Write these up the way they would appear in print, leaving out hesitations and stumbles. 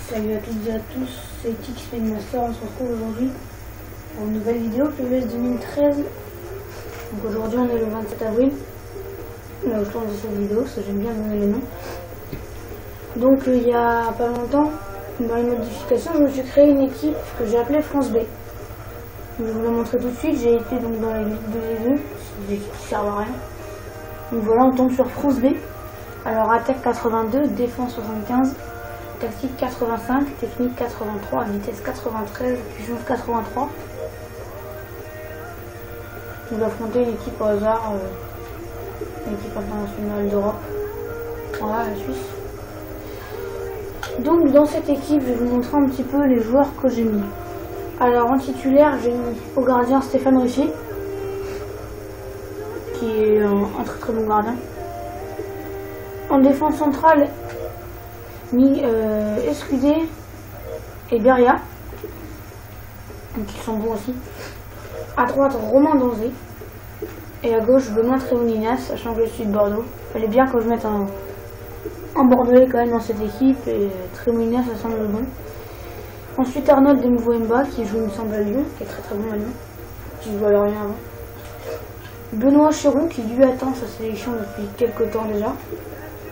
Salut à toutes et à tous, c'est Tix Master. On se retrouve aujourd'hui pour une nouvelle vidéo PES 2013. Donc aujourd'hui on est le 27 avril. Là où je tourne cette vidéo, ça j'aime bien donner les noms. Donc il y a pas longtemps, dans les modifications, je me suis créé une équipe que j'ai appelée France B. Je vais vous la montrer tout de suite. J'ai été donc dans les vidéos, c'est des équipes qui servent à rien. Donc voilà, on tombe sur France B. Alors attaque 82, défense 75. Tactique 85, technique 83, vitesse 93, puissance 83. Vous affrontez l'équipe au hasard, l'équipe internationale d'Europe. Voilà, la Suisse. Donc dans cette équipe, je vais vous montrer un petit peu les joueurs que j'ai mis. Alors en titulaire, j'ai mis au gardien Stéphane Ruffier, qui est un très très bon gardien. En défense centrale, mis Escudé et Beria, donc ils sont bons aussi. À droite, Romain Donzé. Et à gauche, Benoît Trémoulinas, sachant que je suis de Bordeaux. Il fallait bien que je mette un Bordelais quand même dans cette équipe, et Trémoulinas, ça semble bon. Ensuite, Arnold Demvoemba, qui joue, il me semble, à Lyon, qui est très très bon maintenant, qui joue à Lorient avant. Benoît Chéroux, qui lui attend sa sélection depuis quelques temps déjà.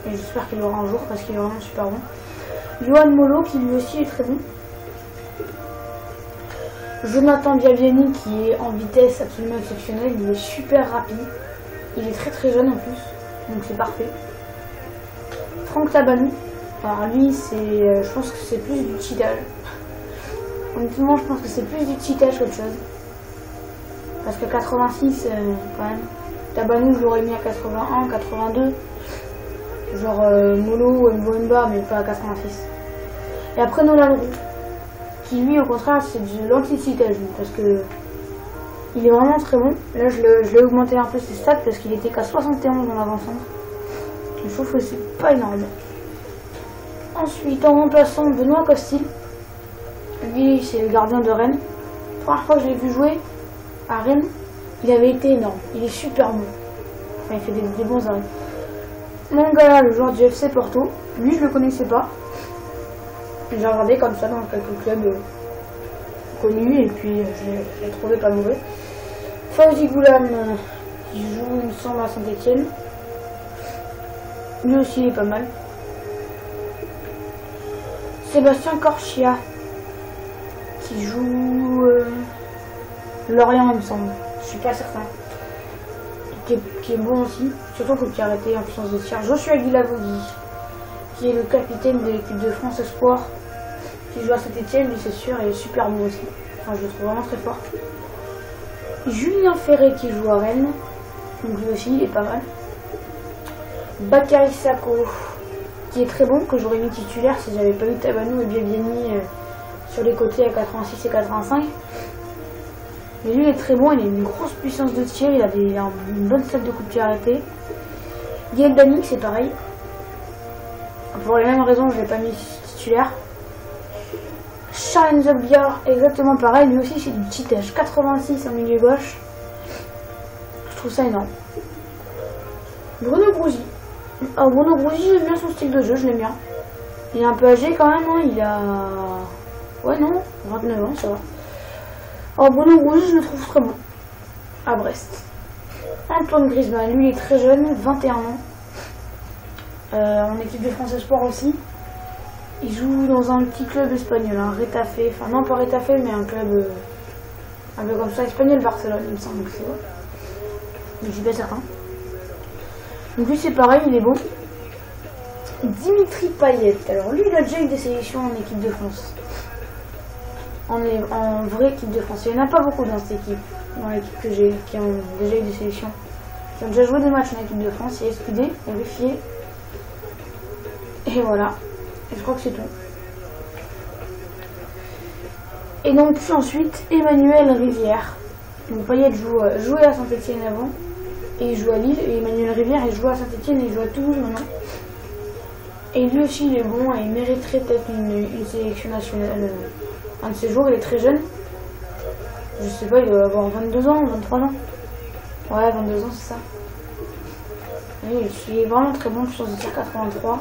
Et j'espère qu'il l'aura un jour parce qu'il est vraiment super bon. Johan Molo qui lui aussi est très bon. Jonathan Biaviani qui est en vitesse absolument exceptionnelle. Il est super rapide. Il est très très jeune en plus. Donc c'est parfait. Franck Tabanou. Alors lui c'est, je pense que c'est plus du cheatage. Honnêtement je pense que c'est plus du cheatage qu'autre chose. Parce que 86 quand même. Tabanou je l'aurais mis à 81, 82. Genre Molo ou Mbemba, mais pas à 86. Et après Nolan Roux, qui lui au contraire c'est de l'anti-cheatage, parce que il est vraiment très bon. Là je l'ai augmenté un peu ses stats parce qu'il était qu'à 71 dans l'avant-centre. Je trouve que c'est pas énorme. Ensuite en remplaçant Benoît Costil, lui c'est le gardien de Rennes. La première fois que je l'ai vu jouer à Rennes, il avait été énorme. Il est super bon. Enfin il fait des bons arrêts. Mangala, le joueur du FC Porto, lui je le connaissais pas. J'ai regardé comme ça dans quelques clubs connus et puis je l'ai trouvé pas mauvais. Fawzi Goulam, qui joue il me semble à Saint-Etienne. Lui aussi il est pas mal. Sébastien Corchia, qui joue Lorient il me semble, je suis pas certain. Qui est bon aussi, surtout faut qu'il ait arrêté en puissance de tir. Joshua Guilavogui, qui est le capitaine de l'équipe de France Espoir, qui joue à Saint-Etienne, lui c'est sûr, et est super bon aussi. Enfin, je le trouve vraiment très fort. Julien Ferré qui joue à Rennes, donc lui aussi il est pas mal. Bakary Sako, qui est très bon, que j'aurais mis titulaire si j'avais pas eu Tabanou et Biaviani sur les côtés à 86 et 85. Mais lui il est très bon, il a une grosse puissance de tir, il a une bonne salle de coup de pied arrêté. Gaël Dany c'est pareil. Pour les mêmes raisons je l'ai pas mis titulaire. Charles Nzobia exactement pareil, lui aussi c'est du cheatage. 86 en milieu gauche. Je trouve ça énorme. Bruno Grouzy. Alors Bruno Grouzy j'aime bien son style de jeu, je l'aime bien. Il est un peu âgé quand même, hein. Il a... Ouais non, 29 ans ça va. Alors Bruno Grouzy je le trouve très bon à Brest. Antoine Griezmann, lui il est très jeune, 21 ans. En équipe de France Espoir aussi. Il joue dans un petit club espagnol, un Retafe, enfin non pas Retafe mais un club un peu comme ça, espagnol Barcelone il me semble que c'est vrai. Mais je suis pas certain. Donc lui c'est pareil, il est bon. Dimitri Payet, alors lui il a déjà eu des sélections en équipe de France. En vraie équipe de France. Il n'y en a pas beaucoup dans cette équipe, dans l'équipe que j'ai, qui ont déjà eu des sélections, qui ont déjà joué des matchs en équipe de France. Il y a Escudé, il y a Ruffier. Et voilà. Et je crois que c'est tout. Et donc puis ensuite, Emmanuel Rivière. Donc Payet jouait à Saint-Etienne avant, et il joue à Lille. Et Emmanuel Rivière, il joue à Saint-Etienne et il joue à Toulouse maintenant. Et lui aussi il est bon et il mériterait peut-être une sélection nationale. Un de ces jours, il est très jeune. Je sais pas, il doit avoir 22 ans, 23 ans. Ouais, 22 ans, c'est ça. Et il est vraiment très bon, puissance de tir 83.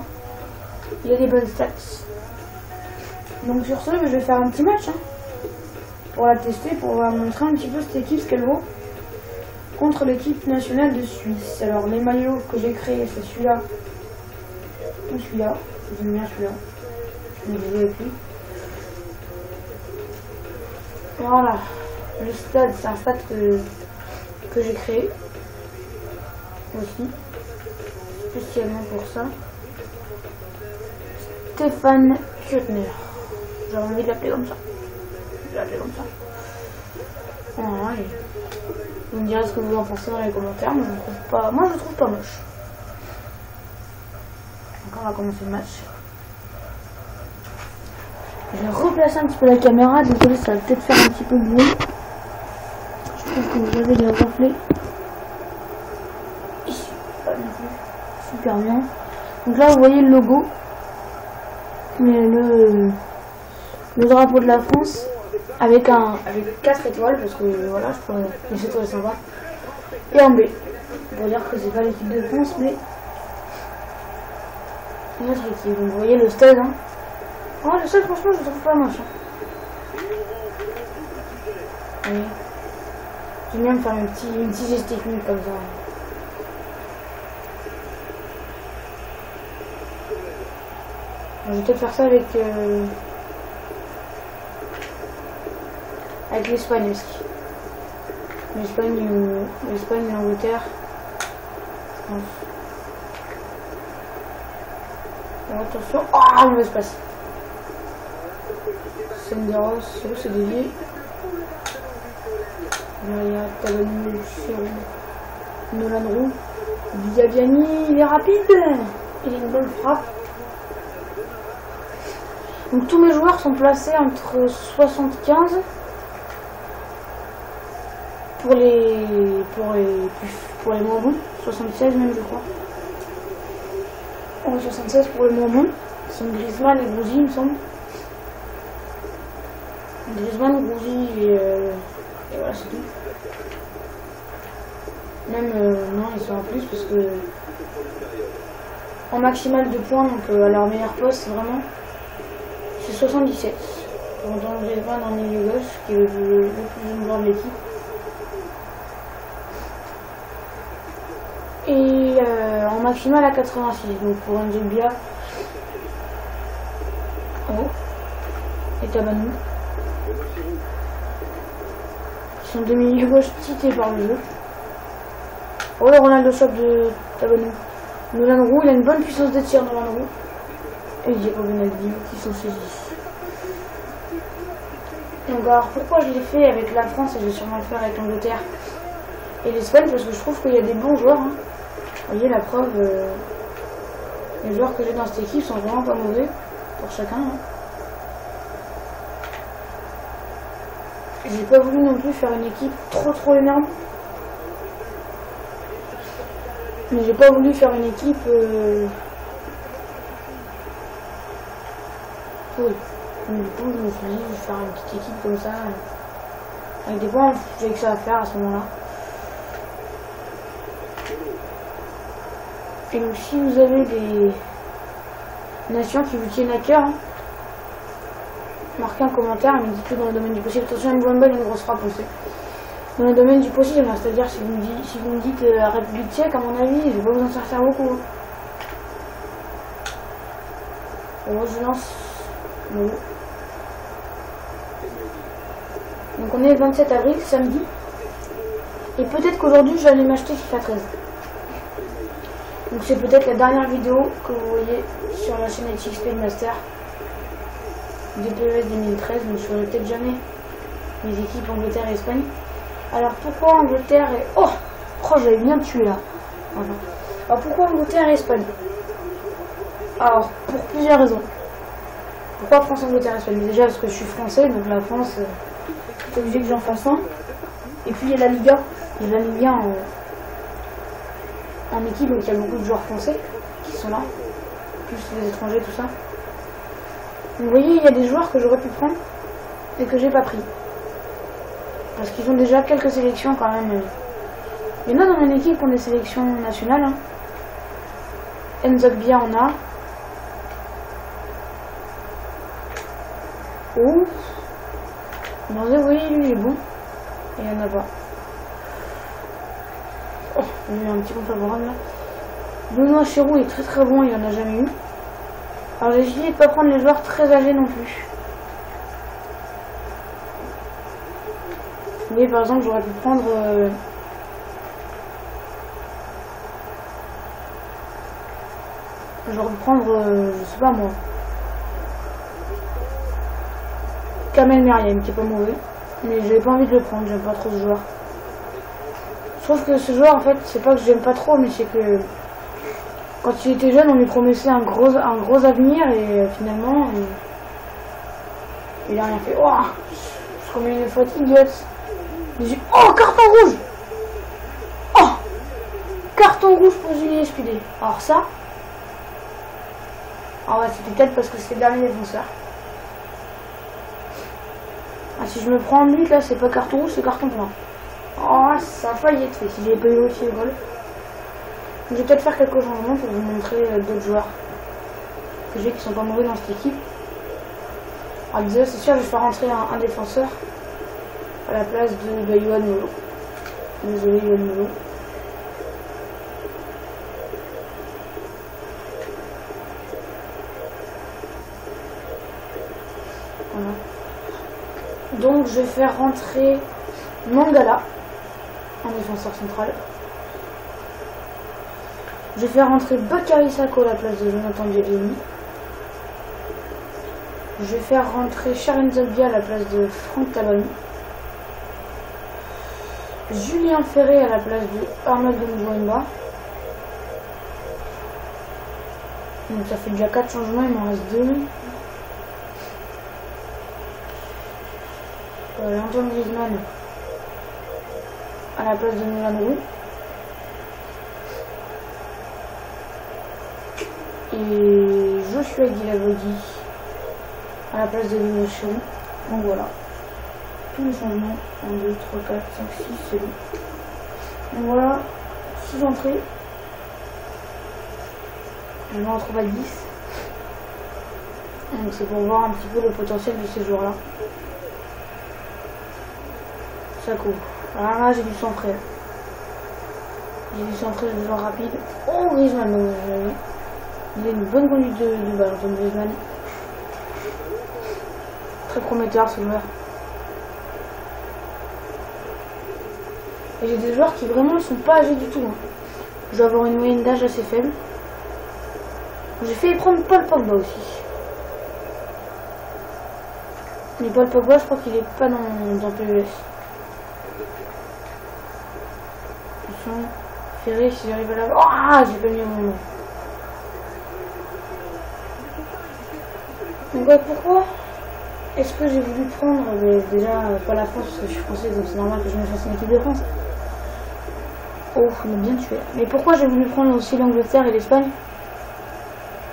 Il a des bonnes stats. Donc sur ce, je vais faire un petit match hein, pour la tester, pour vous montrer un petit peu cette équipe, ce qu'elle vaut contre l'équipe nationale de Suisse. Alors les maillots que j'ai créés, c'est celui-là ou celui-là. J'aime bien celui-là. Je vais jouer avec lui. Voilà. Le stade, c'est un stade que j'ai créé aussi, spécialement pour ça. Stéphane Kuttner. J'ai envie de l'appeler comme ça. Je vais l'appeler comme ça. Voilà, vous me direz ce que vous en pensez dans les commentaires, mais je trouve pas. Moi je trouve pas moche. Donc on va commencer le match. Je vais replacer un petit peu la caméra, désolé ça va peut-être faire un petit peu de bruit. Je trouve que vous avez des reflets. Ici, pas du tout. Super bien. Donc là vous voyez le logo. Mais le drapeau de la France avec 4 étoiles parce que voilà, je trouve les étoiles sympas. Et en B. Pour dire que c'est pas l'équipe de France mais une autre équipe. Donc vous voyez le stade hein. Oh, le stade franchement je le trouve pas moche. Hein. J'aime bien me faire une petite geste technique comme ça. Je vais peut-être faire ça avec l'Espagne aussi. L'Espagne et l'Angleterre. Attention. Ah, mauvaise passe. Senderos, c'est dévié. Il y a Tabani sur Nolan Roux. Biabiani, il est rapide. Il a une bonne frappe. Donc tous mes joueurs sont placés entre 75 pour les moins bons, 76 même je crois. Oh, 76 pour les moins bons. Ce sont Griezmann et Gouzi il me semble. Griezmann, Gouzi et voilà c'est tout. Même non ils sont en plus parce que en maximal de points donc à leur meilleur poste vraiment. C'est 77. Donc Griezmann en milieu gauche, qui est le plus jeune joueur de l'équipe. Et en maximal à 86. Donc pour un Zubia. Oh. Et Tabanou. Qui sont deux milieux gauche cités par le jeu. Oh le Ronaldo Shop de Tabanou. Nolan Roux, il a une bonne puissance de tir Nolan Roux. Et Diego Benaldi qui sont saisis. Donc alors pourquoi je l'ai fait avec la France et je vais sûrement le faire avec l'Angleterre et l'Espagne parce que je trouve qu'il y a des bons joueurs. Hein. Vous voyez la preuve, les joueurs que j'ai dans cette équipe sont vraiment pas mauvais pour chacun. Hein. J'ai pas voulu non plus faire une équipe trop énorme. Mais j'ai pas voulu faire une équipe oui. Donc, du coup, je me suis dit, je vais faire une petite équipe comme ça, avec des points, j'ai que ça à faire à ce moment-là. Et donc, si vous avez des nations qui vous tiennent à cœur, hein, marquez un commentaire, mais dites-le dans le domaine du possible. Attention, une bonne balle, une grosse frappe aussi. Dans le domaine du possible, c'est-à-dire si vous me dites la République tchèque, à mon avis, je vais pas vous en faire beaucoup. Bon, je lance. Bon. Donc on est le 27 avril, samedi. Et peut-être qu'aujourd'hui je vais aller m'acheter FIFA 13. Donc c'est peut-être la dernière vidéo que vous voyez sur la chaîne HXP Master de PES 2013. Donc je ferai peut-être jamais les équipes Angleterre et Espagne. Alors pourquoi Angleterre et... Oh, j'avais bien tué là. Enfin. Alors pourquoi Angleterre et Espagne? Alors pour plusieurs raisons. Pourquoi France, Angleterre et Espagne? Déjà parce que je suis français, donc la France, c'est obligé que j'en fasse un. Et puis il y a la Liga. Il y a la Liga en équipe, donc il y a beaucoup de joueurs français qui sont là. Plus les étrangers, tout ça. Vous voyez, il y a des joueurs que j'aurais pu prendre et que j'ai pas pris. Parce qu'ils ont déjà quelques sélections quand même. Il y en a dans mon équipe qui ont des sélections nationales. Hein. Nzobia en a. Oh. Non, oui, lui il est bon. Et il n'y en a pas. Oh, il y a eu un petit compte favorable là. Benoît Chéroux est très bon, il n'y en a jamais eu. Alors j'ai essayé de pas prendre les joueurs très âgés non plus. Mais par exemple j'aurais pu prendre je sais pas moi, Kamel Meriem qui est pas mauvais, mais j'avais pas envie de le prendre, j'aime pas trop ce joueur. Je trouve que ce joueur en fait c'est pas que j'aime pas trop, mais c'est que quand il était jeune on lui promettait un gros avenir et finalement il a rien fait. Oh, je commets une faute idiote. Oh, carton rouge. Oh, carton rouge pour Julien Spudé. Alors ça, ah ouais, c'était peut-être parce que c'était le dernier défenseur. Ah, si je me prends en but là, c'est pas carton rouge, c'est carton plein. Oh, ça a failli être fait si j'avais pas eu aussi le goal. Je vais peut-être faire quelques changements pour vous montrer d'autres joueurs que j'ai qui sont pas mauvais dans cette équipe. Alors déjà, c'est sûr, je vais faire rentrer un défenseur à la place de Yohan Molo. Désolé Yohan Molo. Voilà. Donc je vais faire rentrer Mangala en défenseur central. Je vais faire rentrer Bakary Sako à la place de Jonathan Diallo. Je vais faire rentrer Sharon Zabia à la place de Franck Tabani. Julien Ferré à la place de Arnold de Mouamba. Donc ça fait déjà 4 changements, il m'en reste 2. Antoine Griezmann à la place de Milan Roux. Et Joshua Guilavogui à la place de Benoît Chéroux. Donc voilà. Tous les changements. 1, 2, 3, 4, 5, 6, c'est bon. Donc voilà. 6 entrées. Je vais en retrouver à 10. Donc c'est pour voir un petit peu le potentiel de ces joueurs-là. Ça couvre. Alors là, j'ai du centré. J'ai du centré de joueur rapide. Oh, Griezmann. Il a une bonne conduite de balle, Antoine Griezmann. Très prometteur ce joueur. Et j'ai des joueurs qui vraiment ne sont pas âgés du tout. Hein. Je dois avoir une moyenne d'âge assez faible. J'ai fait prendre Paul Pogba aussi. Mais Paul Pogba, je crois qu'il est pas dans PES. Attention, Ferré, si j'arrive à l'avoir. Ah, j'ai pas mis mon nom. Donc ouais, pourquoi est-ce que j'ai voulu prendre déjà pas la France parce que je suis française, donc c'est normal que je me fasse une équipe de France. Oh, il m'a bien tué. Mais pourquoi j'ai voulu prendre aussi l'Angleterre et l'Espagne?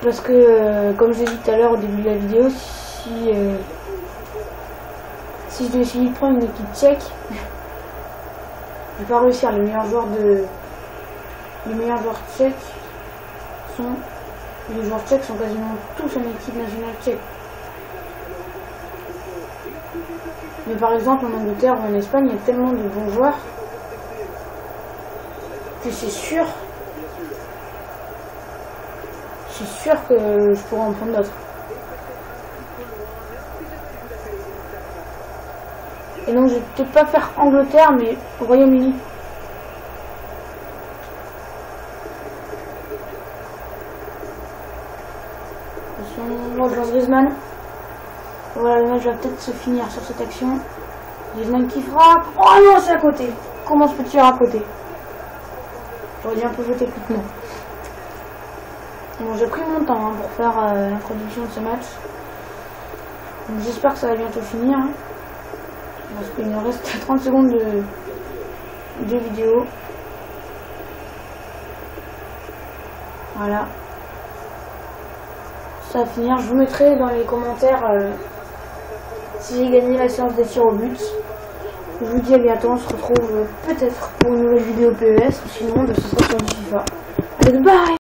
Parce que, comme j'ai dit tout à l'heure au début de la vidéo, si je devais essayer de prendre une équipe tchèque, je vais pas réussir. Les meilleurs joueurs tchèques sont quasiment tous en équipe nationale tchèque. Mais par exemple en Angleterre ou en Espagne, il y a tellement de bons joueurs que c'est sûr que je pourrais en prendre d'autres. Et donc je vais peut-être pas faire Angleterre, mais Royaume-Uni. Attention, Griezmann. Voilà, le match va peut-être se finir sur cette action. Griezmann qui frappe. Oh non, c'est à côté. Comment je peux tirer à côté? J'aurais dû un peu jouer techniquement. Bon, j'ai pris mon temps hein, pour faire l'introduction de ce match. J'espère que ça va bientôt finir. Hein, parce qu'il nous reste 30 secondes de vidéo. Voilà. Ça va finir. Je vous mettrai dans les commentaires si j'ai gagné la séance des tirs au but. Je vous dis à bientôt. On se retrouve peut-être pour une nouvelle vidéo PES. Ou sinon, ce sera sur du FIFA. Allez, bye!